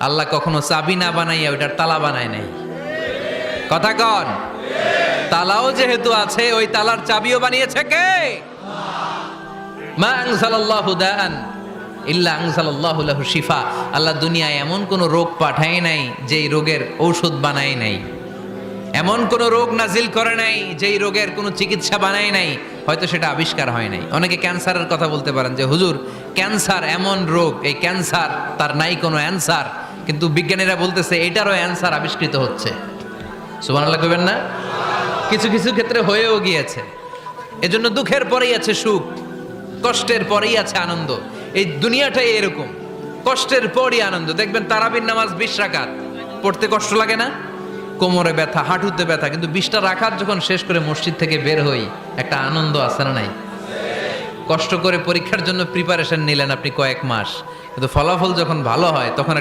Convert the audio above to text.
আল্লাহ কখনো চাবি না বানাইয়া ওইটার তালা বানায় নাই। কথা কন, তালাও যেহেতু আছে ওই তালার চাবিও বানিয়েছে কে? মা আনজালাল্লাহু দাআন ইল্লা আনজালাল্লাহু লাহু শিফা। আল্লাহ দুনিয়ায় এমন কোন রোগ পাঠায় নাই যেই রোগের ঔষধ বানায় নাই, এমন কোন রোগ নাজিল করে নাই যেই রোগের কোনো চিকিৎসা বানায় নাই, হয়তো সেটা আবিষ্কার হয় নাই। অনেকে ক্যান্সারের কথা বলতে পারেন যে হুজুর ক্যান্সার এমন রোগ, এই ক্যান্সার তার নাই কোনো অ্যান্সার, কিন্তু বিজ্ঞানীরা বলতেছে এটারও অ্যান্সার আবিষ্কৃত হচ্ছে। সুবহানাল্লাহ কইবেন না? কিছু কিছু ক্ষেত্রে হয়েও গিয়েছে। এজন্য দুঃখের পরেই আছে সুখ, কষ্টের পরেই আছে আনন্দ। এই দুনিয়াটাই এরকম, কষ্টের পরই আনন্দ। দেখবেন তারাবির নামাজ 20 রাকাত পড়তে কষ্ট লাগে না? কোমরে ব্যথা, হাঁটুতে ব্যথা, কিন্তু 20টা রাকাত যখন শেষ করে মসজিদ থেকে বের হই একটা আনন্দ আছে না নাই? কষ্ট করে পরীক্ষার জন্য প্রিপারেশন নিলেন আপনি কয়েক মাস, কিন্তু ফলাফল যখন ভালো হয় তখন